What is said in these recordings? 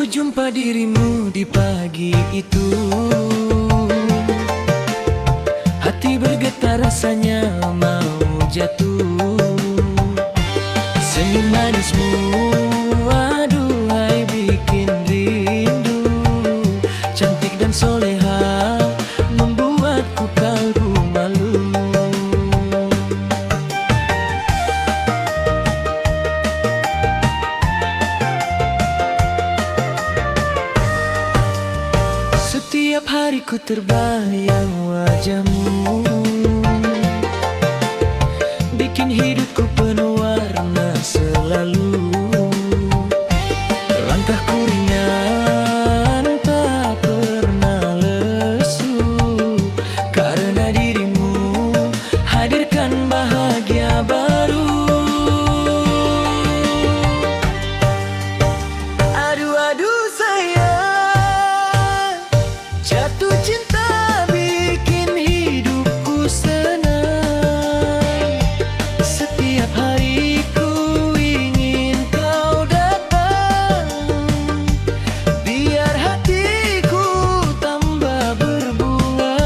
ku jumpa dirimu di pagi itu, hati bergetar rasanya mau jatuh. Senyum manismu, aduhai bikin rindu. Cantik dan soleha, membuatku kalbu malu. Setiap hari ku terbayang wajahmu, bikin hidupku penuh warna selalu. Langkahku ringan, tak pernah lesu, karena dirimu hadirkan bahagia baru. Aduh sayang, jatuh cinta bikin hidupku senang. Setiap hari ku ingin kau datang, biar hatiku tambah berbunga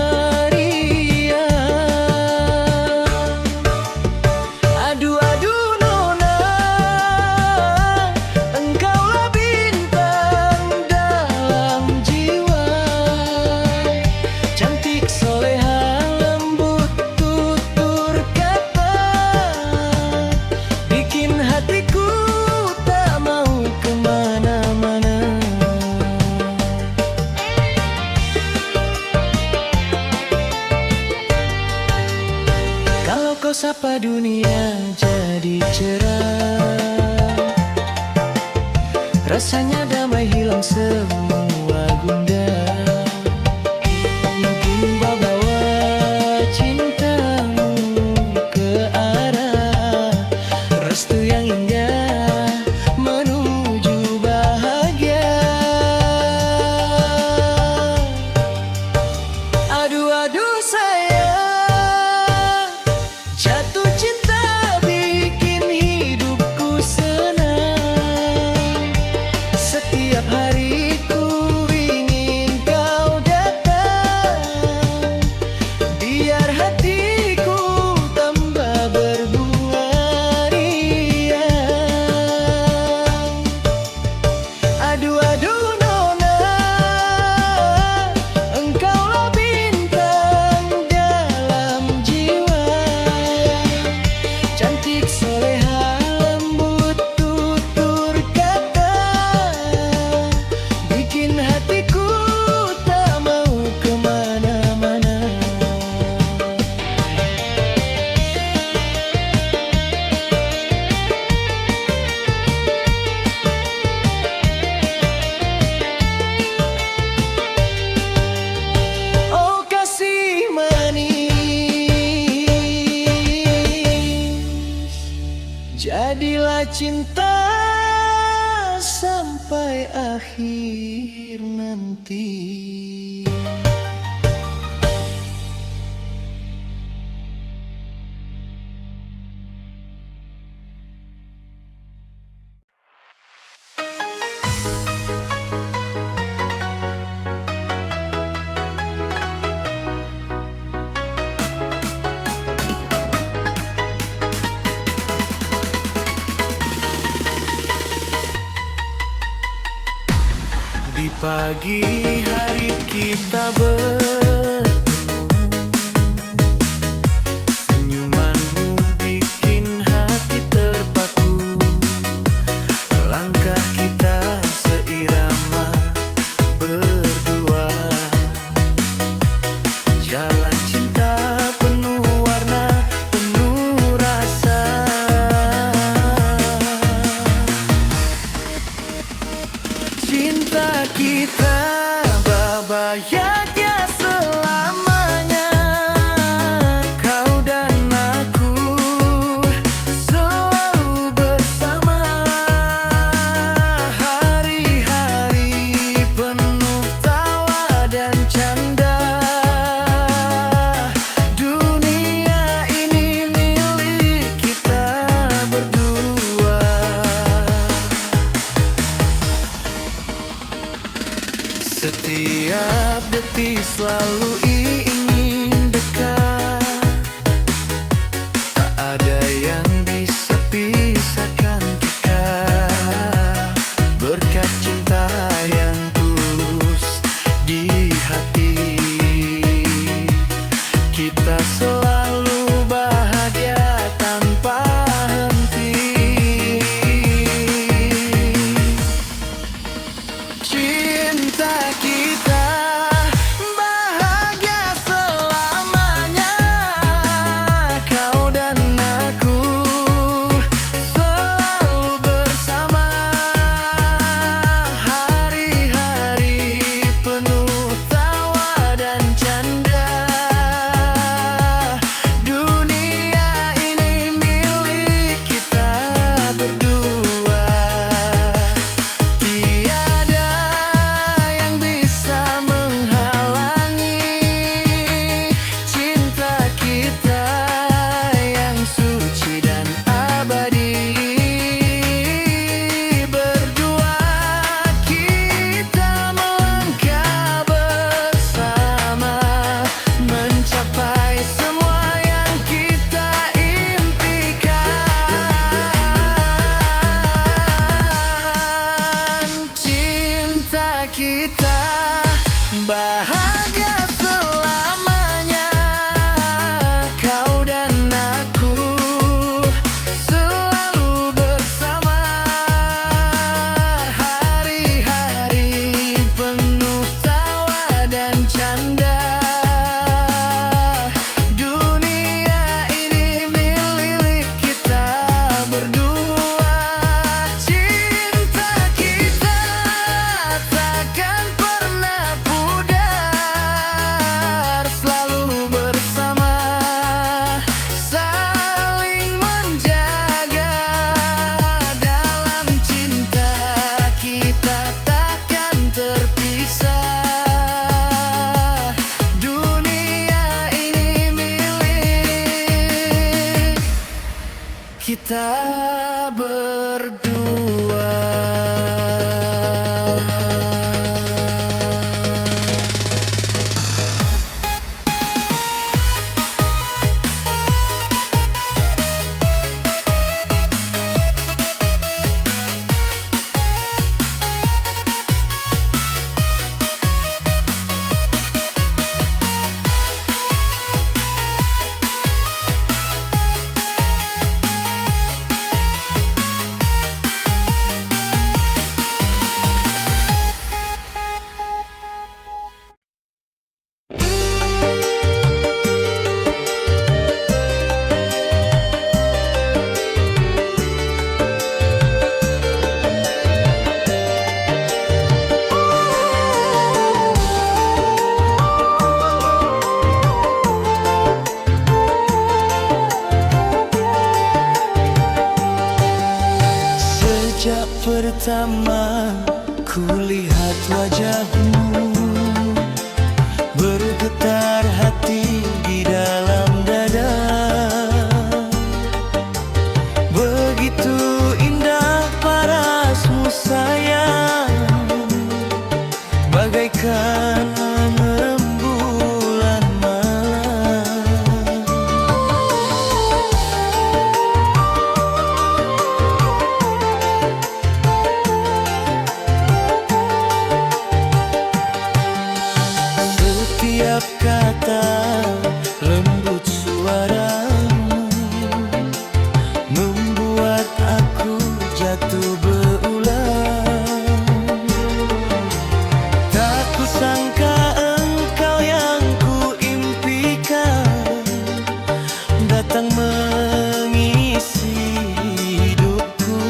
riang. Aduh nona, engkaulah bintang dalam jiwa. Cantik soleha, lembut tutur kata, bikin hatiku tak mau kemana-mana. Kalau kau sapa dunia jadi cerah, rasanya damai hilang semua gundah. Ku bawa cintamu ke arah restu yang indah menuju bahagia. Aduh sayang, jatuh cinta bikin hidupku senang. Setiap hari ku ingin kau datang, biar hatiku tambah berbunga riang. Aduh nona, engkaulah bintang dalam jiwa. Cantik soleha, lembut tutur kata, bikin hatiku tak mau kemana-mana. Oh kasih manis, jadilah cinta sampai akhir nanti. Di pagi hari kita senyumanmu bikin hati terpaku. Langkah kita seirama berdua, jalan cinta penuh warna, penuh rasa. Cinta kita bahagia selamanya. Kau dan aku selalu bersama. Hari-hari penuh tawa dan canda. Dunia ini milik kita berdua. Setiap detik selalu ingin dekat. Tak ada yang bisa pisahkan kita. Berkat cinta yang tulus di hati, kita selalu bahagia tanpa henti. Cinta kita bahagia selamanya. Kau dan aku selalu bersama. Hari-hari penuh tawa dan canda. Dunia ini milik kita berdua. Tiada yang bisa menghalangi cinta kita yang suci dan abadi. Berdua kita melangkah bersama, mencapai semua yang kita impikan. Cinta kita bahagia selamanya. Kau dan aku selalu bersama. Hari-hari penuh tawa dan canda. Dunia ini milik kita berdua. Cinta kita takkan pernah pudar, selalu bersama, saling menjaga. Dalam cinta kita takkan terpisah. Dunia ini milik kita berdua. Sejak pertama kulihat wajahmu, bergetar hati di dalam dada. Begitu indah parasmu sayang, bagaikan rembulan malam. Setiap kata lembut suaramu membuat aku jatuh berulang. Tak kusangka engkau yang kuimpikan datang mengisi hidupku.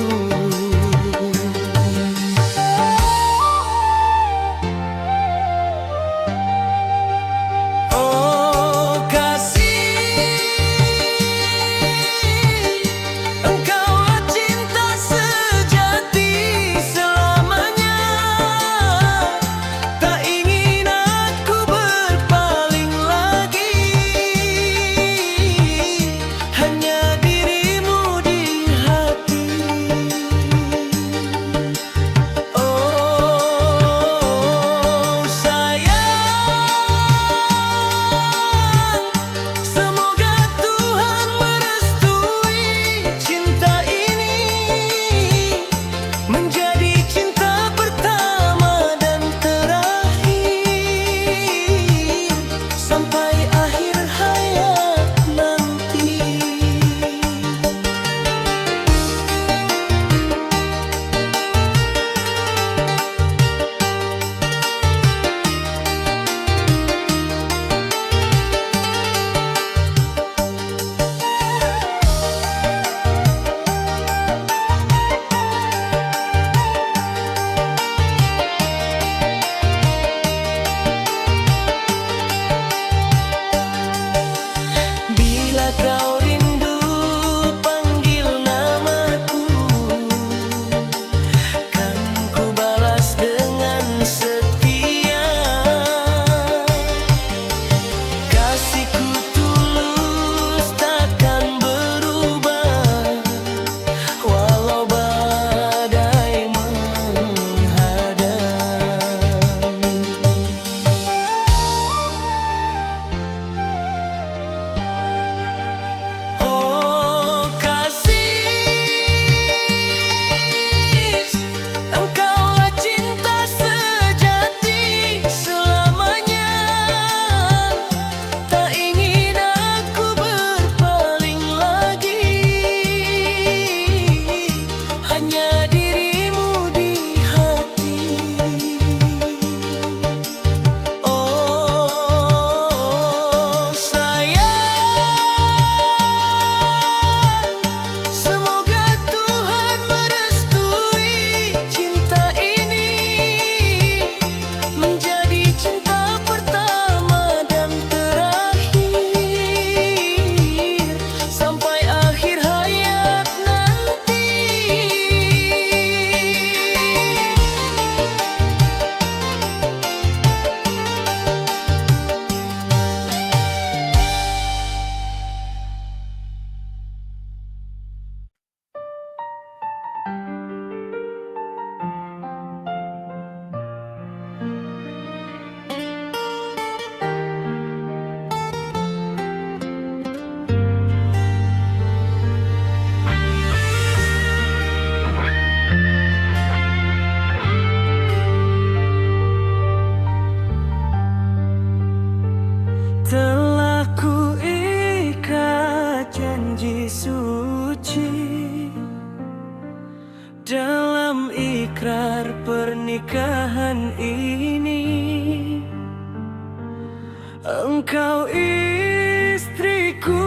Engkau istriku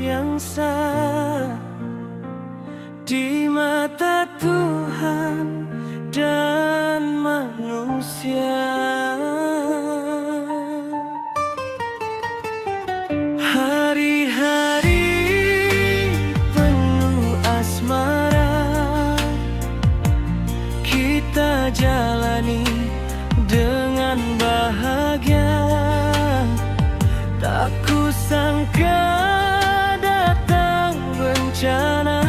yang sah di mata Tuhan dan manusia. Hari-hari penuh asmara kita jalani dengan bahagia. Tak kusangka datang bencana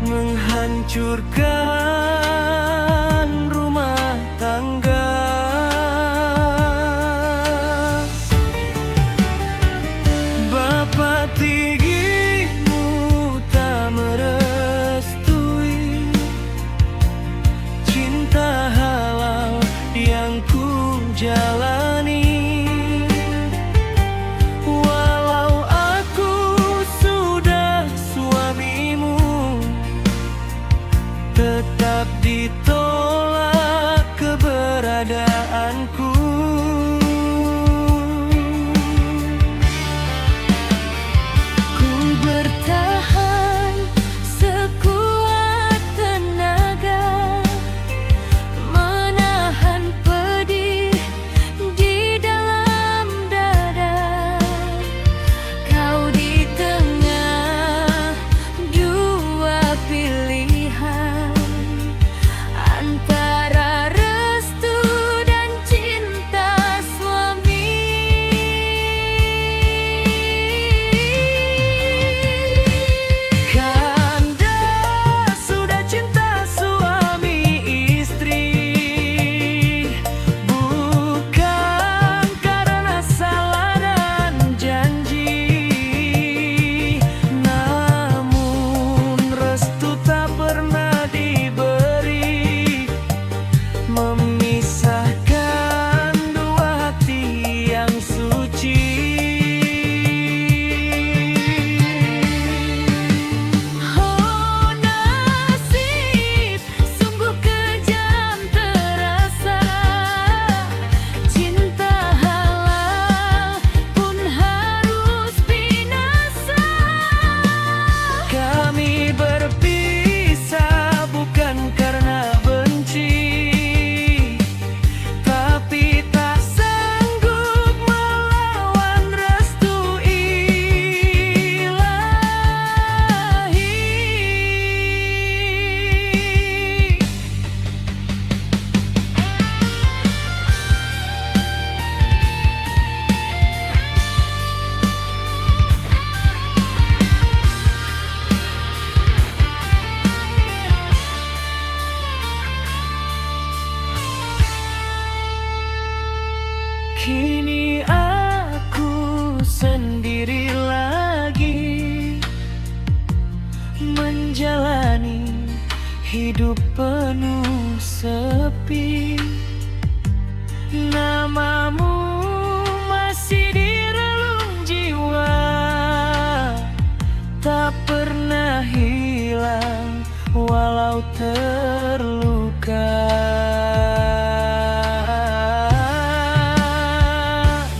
menghancurkan rumah tangga. Bapa tinggimu tak merestui cinta halal yang ku jalani. Tetap ditolak keberadaanku. Ku bertahan sekuat tenaga, menahan pedih di dalam dada. Kau di tengah dua pilihan, antara restu dan cinta suami. Kanda sudah cinta suami istri, bukan karena salah dan janji, namun restu tak pernah diberi, memisahkan dua hati yang suci. Oh nasib, sungguh kejam terasa, cinta halal pun harus binasa. Kami berpisah bukan karena benci, tapi tak sanggup melawan restu ilahi. Kini aku sendiri lagi menjalani hidup penuh sepi. Namamu masih di relung jiwa, tak pernah hilang walau terluka.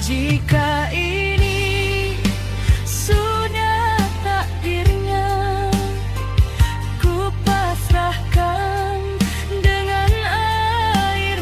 Jika ini sudah takdirnya, ku pasrahkan dengan air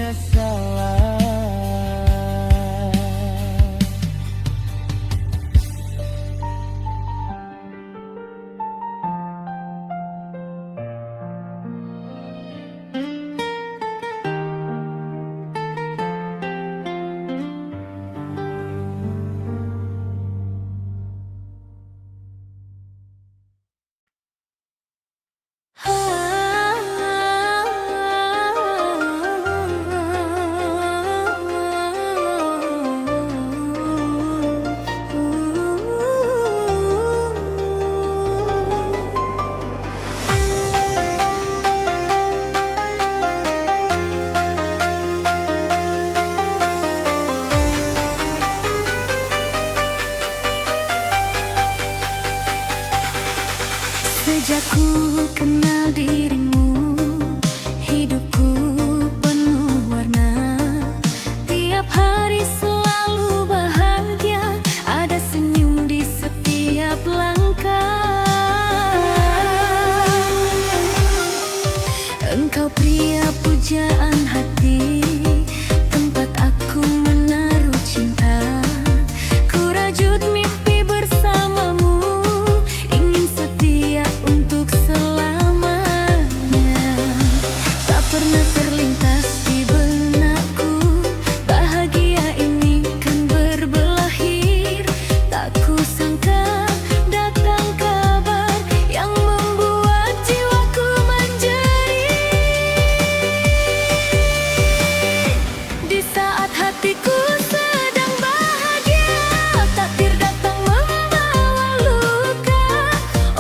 ada salah. Sejak ku kenal dirimu, hidupku penuh warna. Tiap hari selalu bahagia, ada senyum di setiap langkah. Engkau pria pujaan hati, tempat aku menaruh cinta. Ku rajut mimpi bersamamu, ingin setia untuk selamanya. Tak pernah terlintas di benakku, bahagia ini kan berbelahir. Tak kusangka datang kabar yang membuat jiwaku menjerit. Di saat hatiku sedang bahagia, takdir datang membawa luka.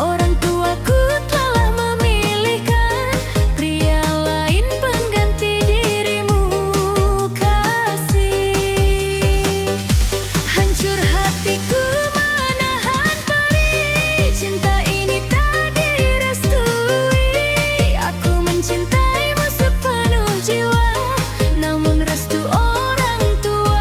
Orang tuaku telah memilihkan pria lain pengganti dirimu, kasih. Hancur hatiku menahan perih, cinta ini tak direstui. Aku mencintaimu sepenuh jiwa, namun restu orang tua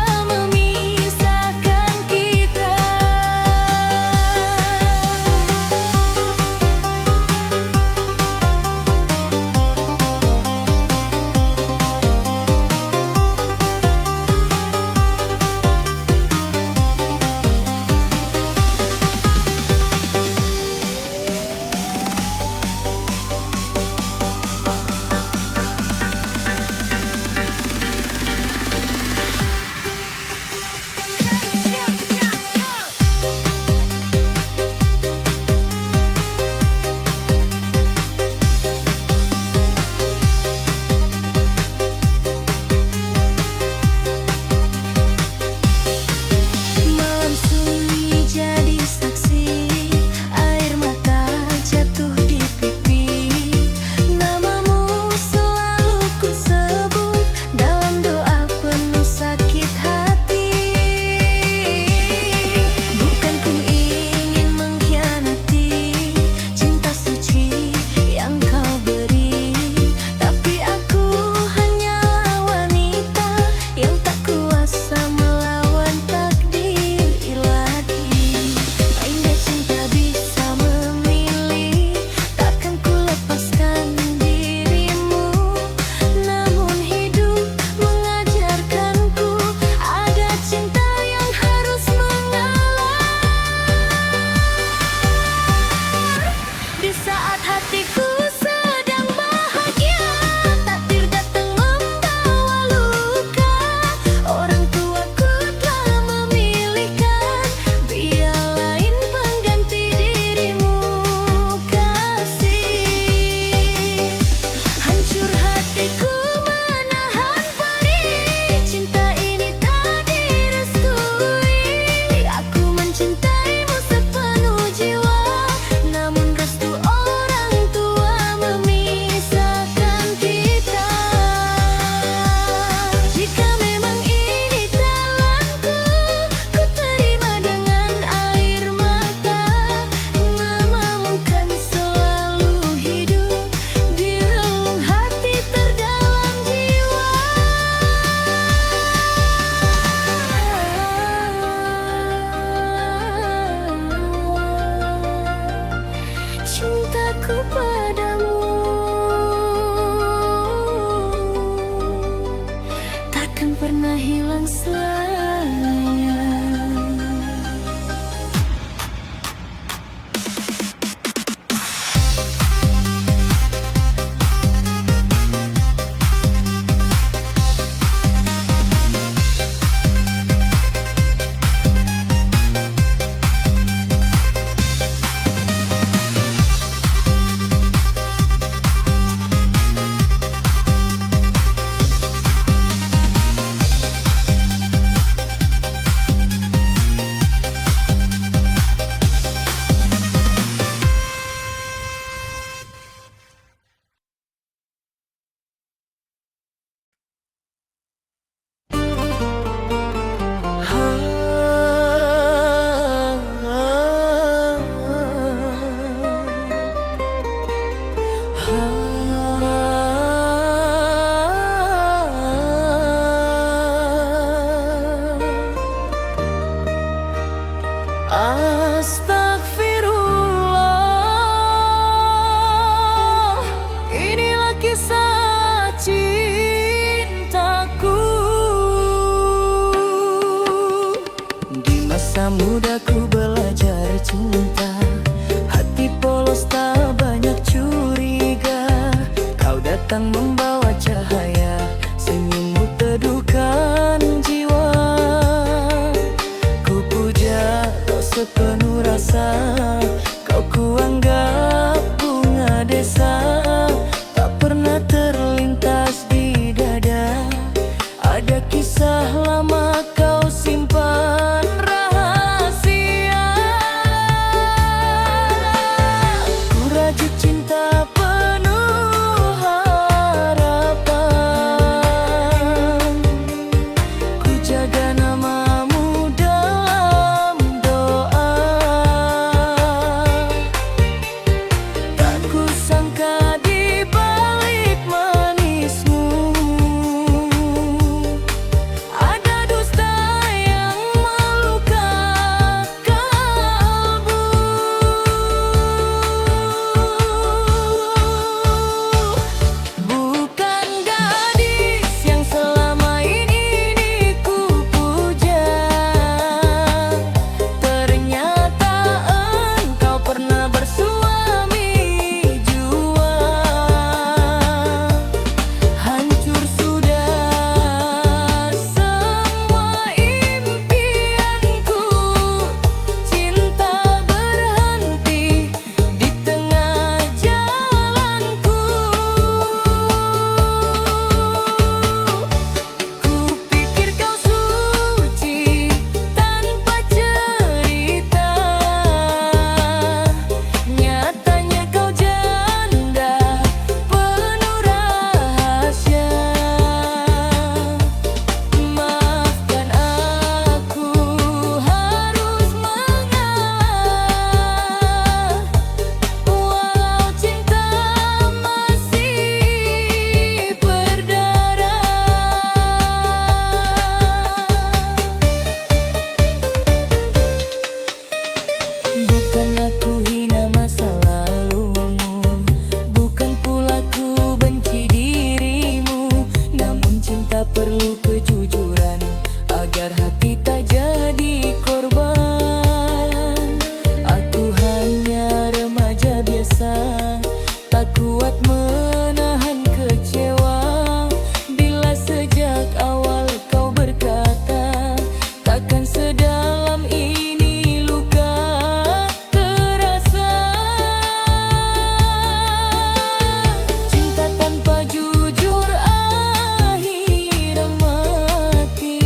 pernah hilang selamanya. Astagfirullah, inilah kisah cintaku. Di masa mudaku belajar cinta, hati polos tak banyak curiga. Kau datang membawa cahaya, senyummu teduhkan jiwa. Ku puja kau sepenuh rasa, kau kuanggap bunga desa. Tak pernah terlintas di dada, ada kisah lama kau simpan rahasia. Ku rajut cinta penuh harapan, ku jaga namamu dalam doa. Tak kusangka di balik manismu ada dusta yang melukai kalbu. Bukan gadis yang selama ini ku puja, ternyata engkau pernah bersuami jua. Hancur sudah semua impianku, cinta berhenti di tengah jalanku. Kupikir kau suci tanpa cerita, nyatanya kau janda penuh rahasia. Maafkan aku harus mengalah, walau cinta masih berdarah. Bukan aku hina masa lalumu, bukan pula ku benci dirimu. Namun cinta perlu kejujuran agar hati tak jadi korban. Aku hanya remaja biasa, tak kuat menahan kecewa. Bila sejak awal kau berkata takkan sedalam ini luka terasa. Cinta tanpa jujur akhir mati.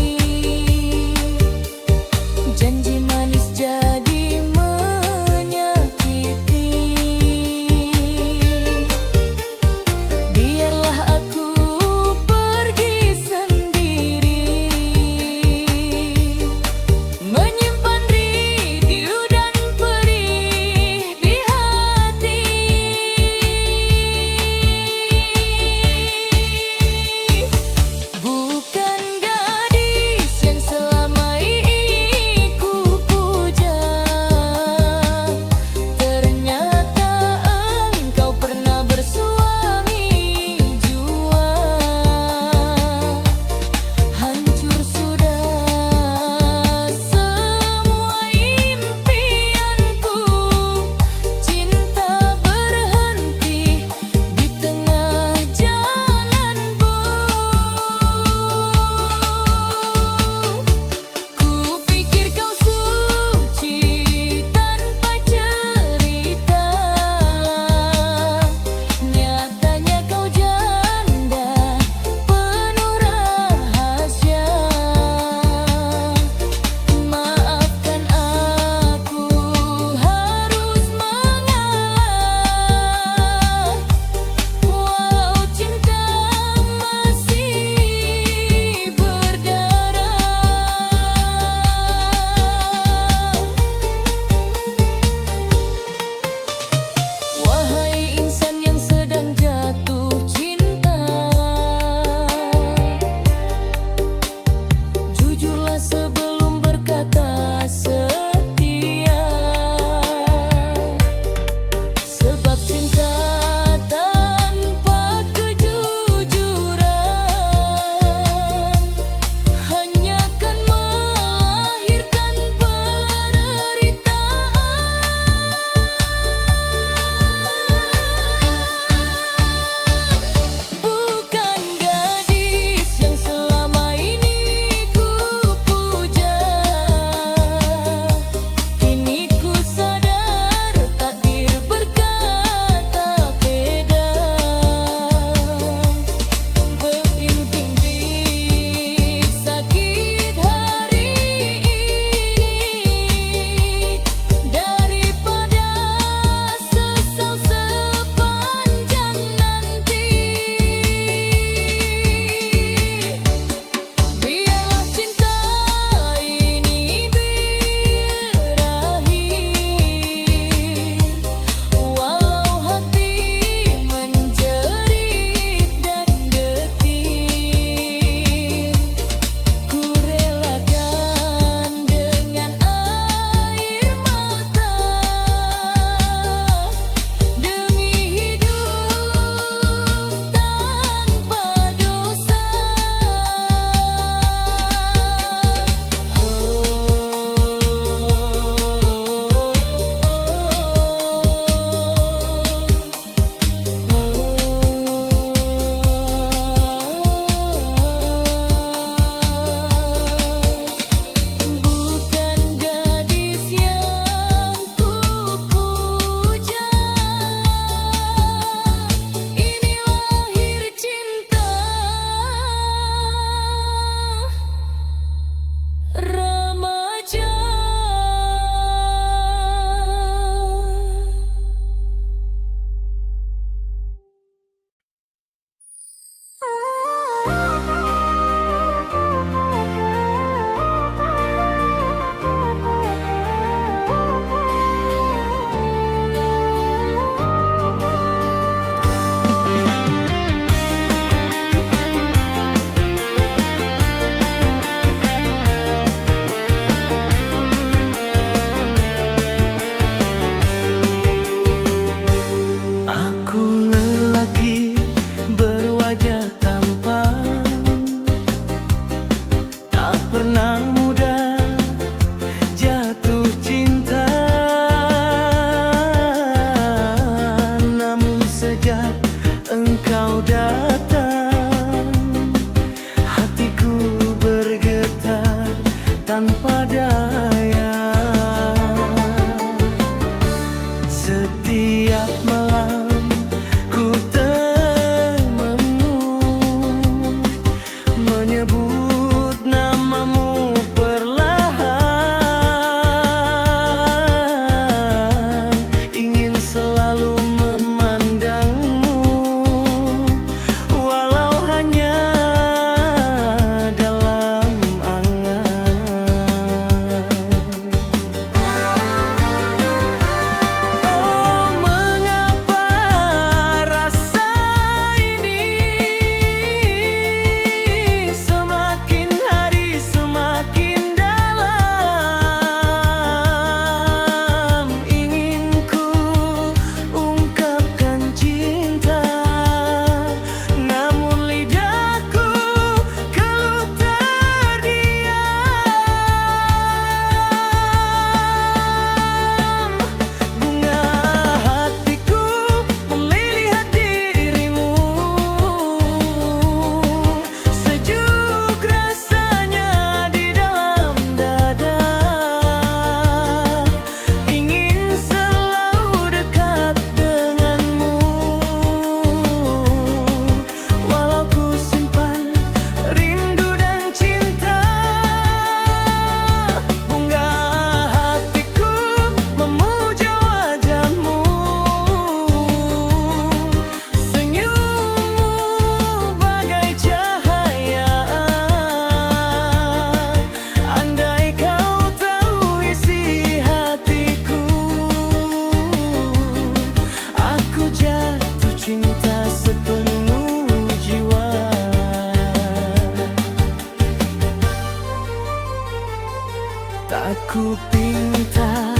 Aku pinta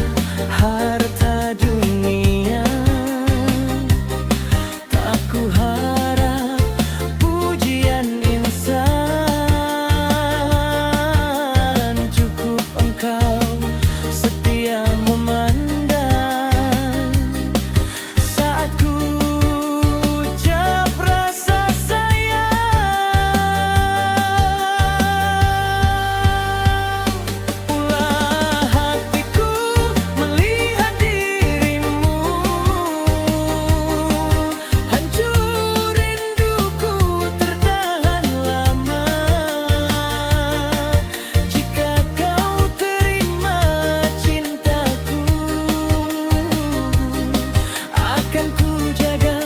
harta dunia, tak ku harap pujian insan. Cukup engkau setia memandang saat ku ucap rasa sayang. Ulah hatiku melihat dirimu, hancur rinduku tertahan lama. Jika kau terima cintaku, akan ku jaga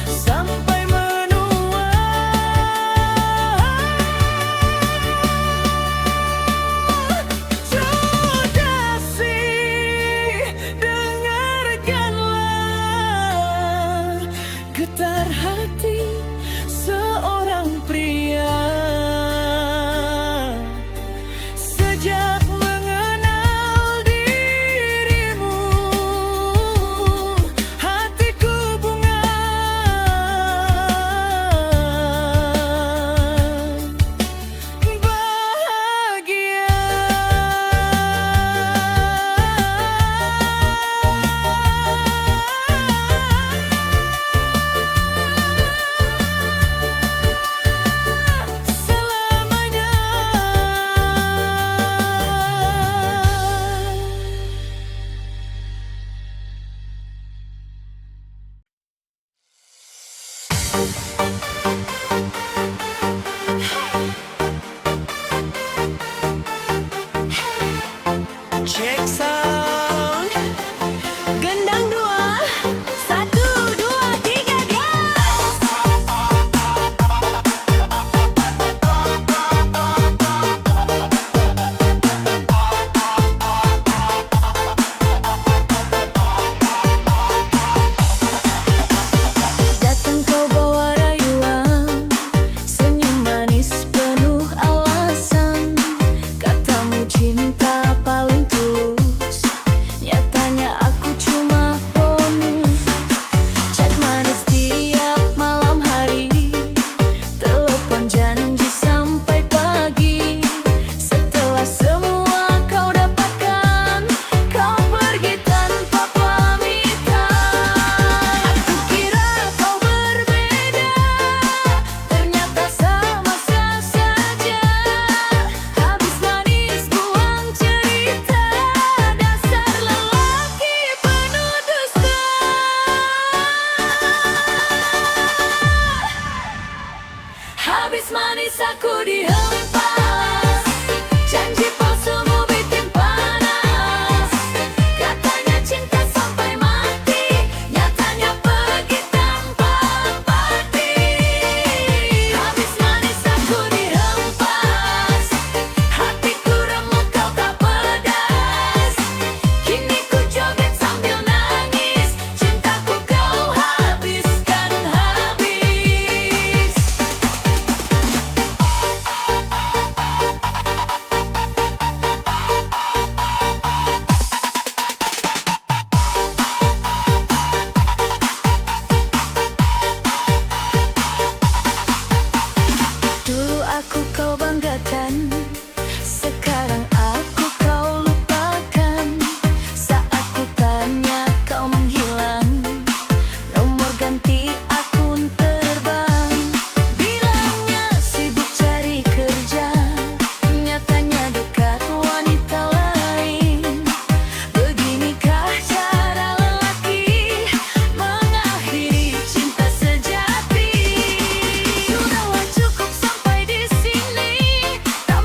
sampai menua. Jodasi, dengarkanlah getar hati seorang pria. Sejak mengenal dirimu, hatiku bunga bahagia. Selamanya. Check sound. Gendang dua, 1, 2, 3, gas. Datang kau bawa rayuan, senyum manis penuh alasan. Katamu cinta paling tulus, nyatanya aku cuma bonus. Chat manis tiap malam hari, telepon janji sampai pagi. Setelah semua kau dapatkan, kau pergi tanpa pamitan. Aku kira kau berbeda, ternyata sama saja. Habis manis buang cerita, dasar lelaki penuh dusta. Habis manis aku dihempas, janji palsumu bikin panas. Katanya cinta sampai mati, nyatanya pergi tanpa empati. Habis manis aku dihempas, hatiku remuk kau tak pedas. Kini ku joget sambil nangis, cintaku kau habiskan habis. Dulu aku kau banggakan, sekarang aku kau lupakan. Saat ku tanya kau menghilang, nomor ganti akun terbang. Bilangnya sibuk cari kerja, nyatanya dekat wanita lain. Beginikah cara lelaki mengakhiri cinta sejati? Sudahlah cukup sampai di sini, tak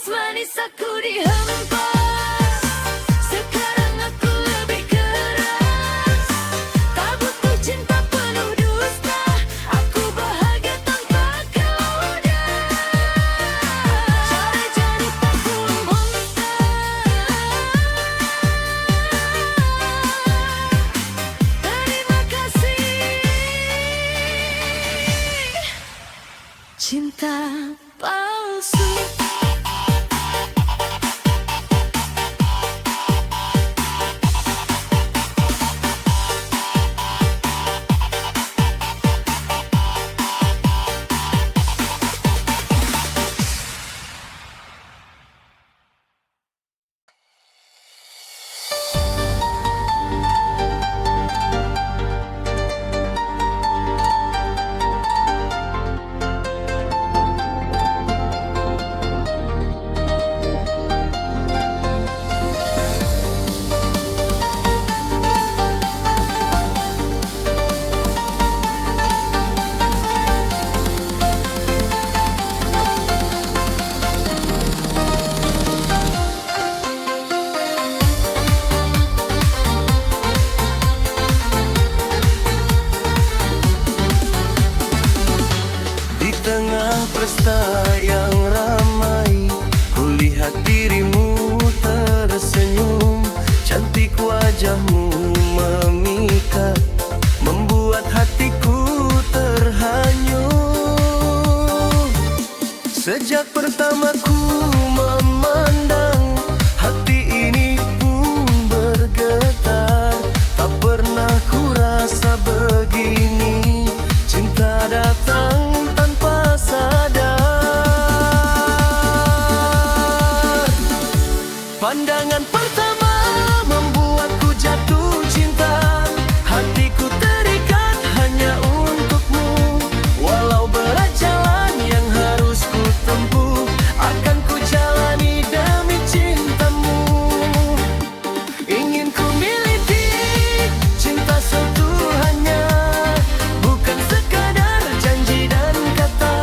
manis aku dihempas. Sekarang aku lebih keras. Tak butuh cinta penuh dusta. Aku bahagia tanpa kau dah. Cari-cari tak ku meminta. Terima kasih. Cinta palsu. Di tengah pesta yang ramai, kulihat dirimu tersenyum. Cantik wajahmu memikat, membuat hatiku terhanyut. Sejak pertama ku memandang, hati ini pun bergetar. Tak pernah ku rasa begini, cinta datang tanpa sadar. Pandangan pertama membuatku jatuh cinta. Hatiku terikat hanya untukmu. Walau berat jalan yang harus ku tempuh, akan ku jalani demi cintamu. Ingin ku miliki cinta seutuhnya, bukan sekadar janji dan kata.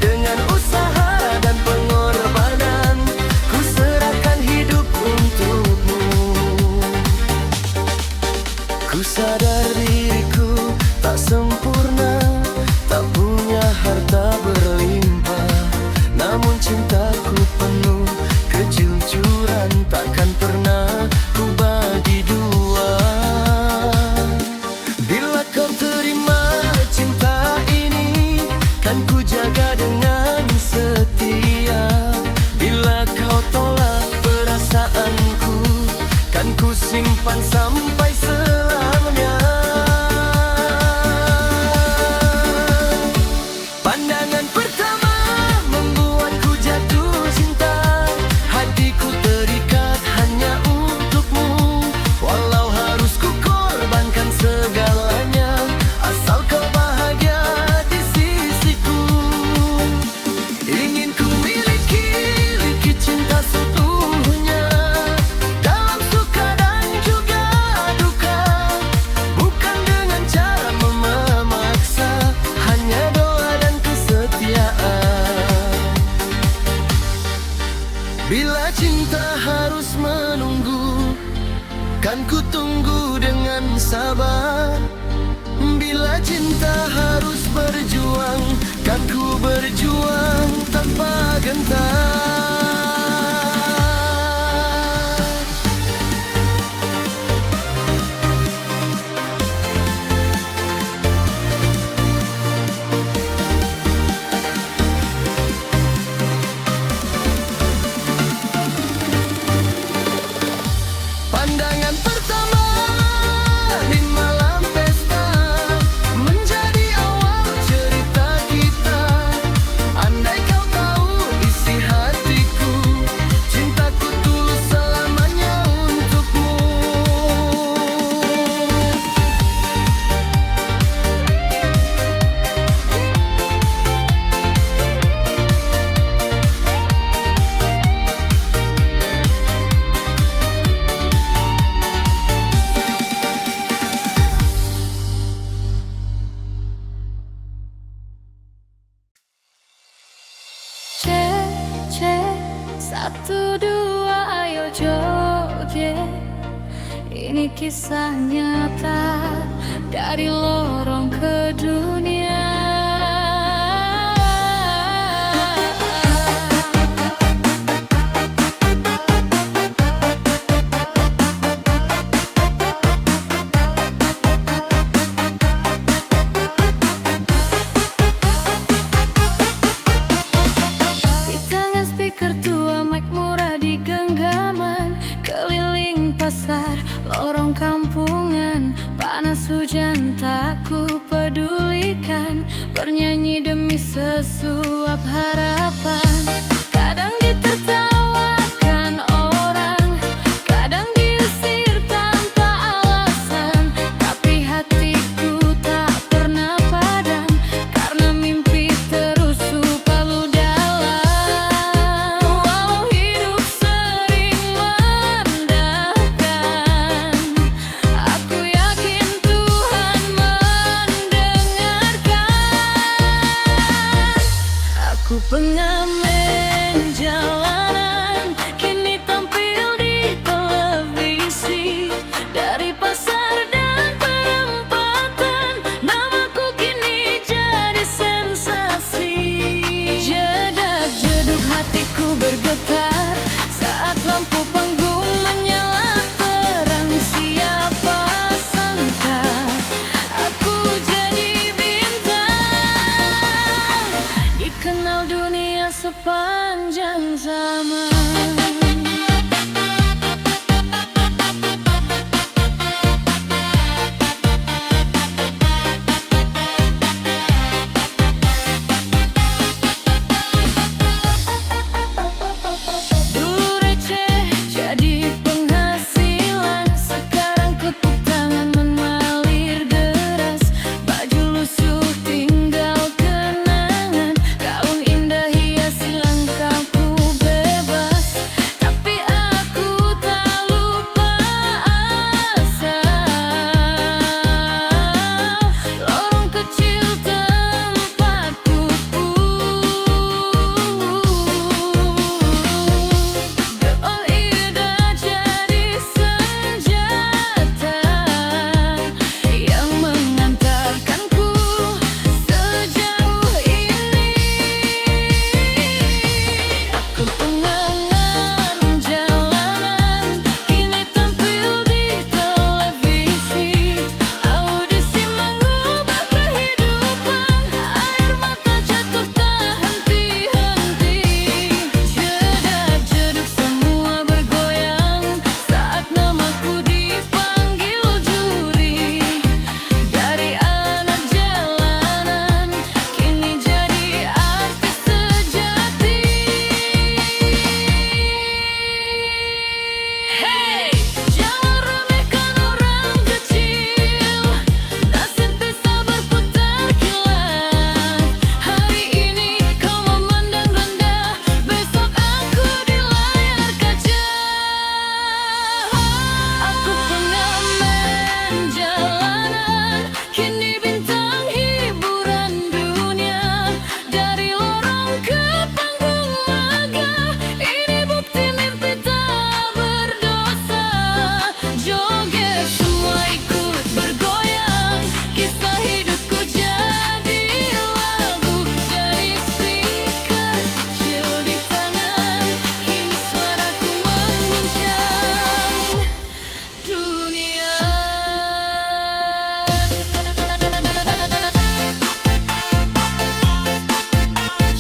Dengan usaha dan pengorbanan, ku serahkan hidup untukmu. Ku sadar diriku tak sempurna, tak punya harta berlimpah. Namun cintaku penuh kejujuran, takkan pernah ku bagi dua. Bila kau terima cinta ini, kan ku jaga dengan setia. Bila kau tolak perasaanku, kan ku simpan sampai selamanya. Pandangan pertama membuatku jatuh cinta. Hatiku terikat hanya untukmu. Walau harus ku korbankan segalanya, asal kau bahagia di sisiku. Ingin ku miliki cinta seutuhnya, dalam suka dan juga duka. Bukan dengan cara memaksa, hanya doa dan kesetiaan. Bila cinta harus menunggu, kan ku tunggu dengan sabar. Bila cinta harus berjuang, kan ku berjuang tanpa gentar. Pandangan pertama di malam pesta menjadi awal cerita kita. Andai Satu dua ayo joget. Ini kisah nyata dari lorong ke dunia. Di tangan speaker tua, mic murah di genggaman, keliling pasar, lorong kampungan, panas hujan tak ku pedulikan, bernyanyi demi sesuap harapan. Kadang ditertawakan orang, kadang diusir tanpa alasan, tapi hatiku tak pernah padam, karena mimpi terus supalu dalam. Walau hidup sering merendahkan, aku yakin Tuhan mendengarkan. Aku pengamen jalanan, kini tampil di televisi. Dari pasar dan perempatan, namaku kini jadi sensasi. Jedak-jeduk hatiku bergetar saat lampu panggung menyala terang. Siapa sangka aku jadi bintang, dikenal dunia sepanjang zaman. Dulu receh jadi penghasilan, sekarang tepuk tangan mengalir deras. Baju lusuh tinggal kenangan, gaun indah hiasi langkahku bebas. Tapi aku tak lupa asal, lorong kecil tempat kupu. Doa indah jadi senjata yang mengantarkanku sejauh ini. Aku pengangan jalanan, kini tampil di televisi. Audisi mengubah kehidupan, air mata jatuh tak henti-henti. Jedak-jeduk semua bergoyang saat namaku dipanggil juri. Dari anak jalanan, kini jadi artis sejati. Hey, jangan remehkan orang kecil, nasib bisa berputar kilat. Hari ini kau memandang rendah, besok aku di layar kaca. Aku pengamen jalanan, kini bintang hiburan dunia. Dari lorong ke panggung megah, ini bukti mimpi tak berdosa. Joget semua ikut bergoyang, kisah hidupku jadi lagu. Dari speaker kecil di tangan, kini suaraku mengguncang dunia.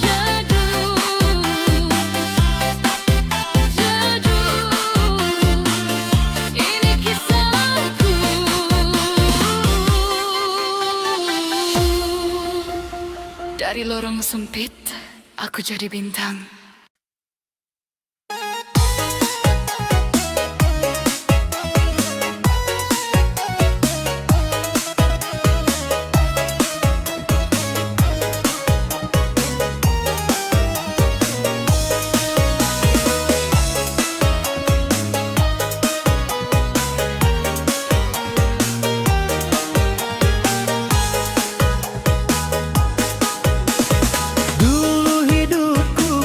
Jadul, ini kisahku. Dari lorong sempit, aku jadi bintang. Dulu hidupku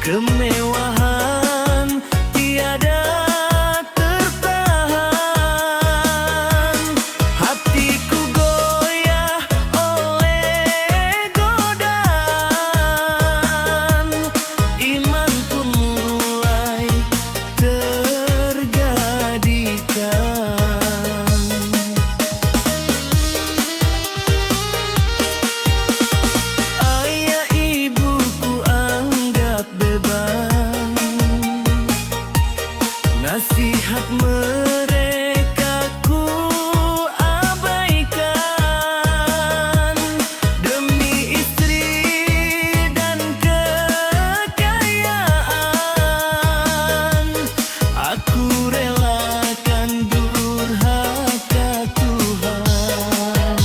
kemewahan tiada tertahan. Hatiku goyah oleh godaan, imanku mulai tergadikan. Ayah ibuku anggap beban, nasihat mereka ku abaikan. Demi istri dan kekayaan, aku relakan durhaka Tuhan.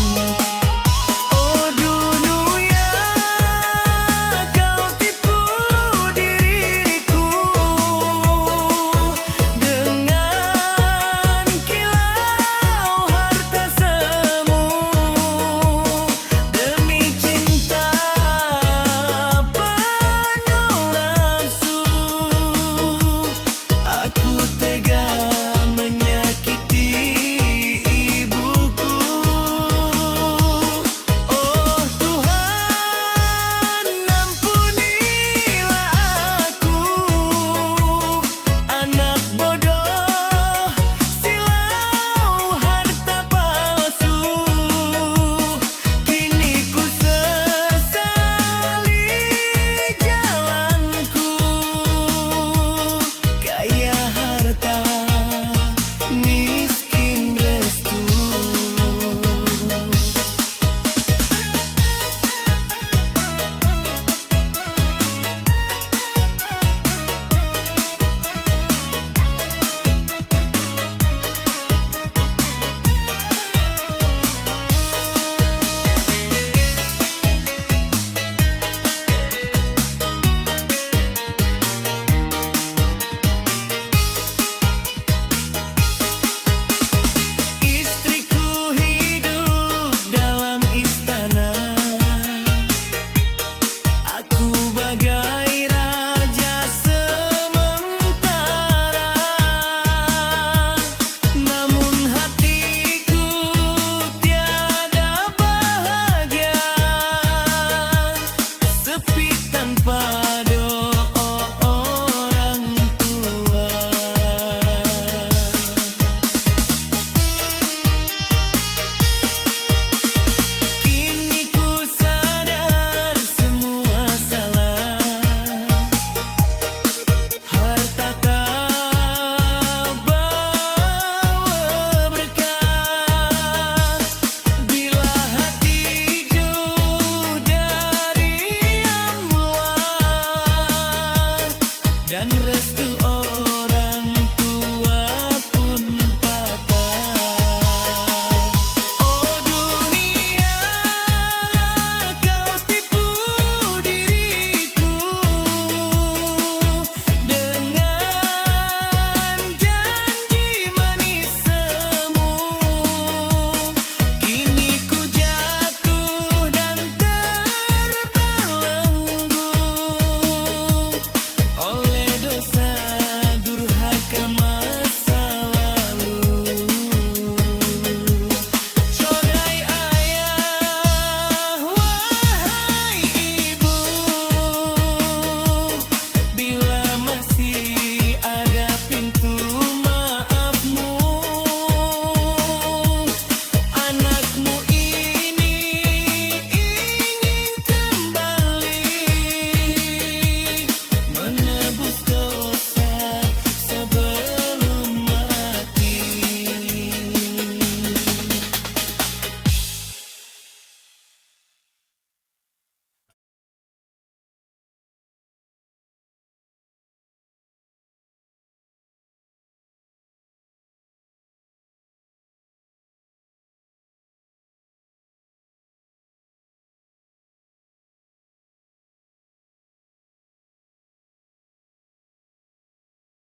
Oh dunia, kau tipu diriku dengan kilau harta semu. Demi cinta penuh nafsu, aku tega menyakiti ibuku. Oh Tuhan, ampunilah aku, anak bodoh, silau harta palsu. Kini ku sesali jalanku, kaya harta, miskin restu. Istriku hidup dalam istana, aku bagai raja sementara. Namun hatiku tiada bahagia, sepi tanpa doa orang tua. Kini ku sadar semua salah, harta tak bawa berkah. Bila hati jauh dari yang luar dan restu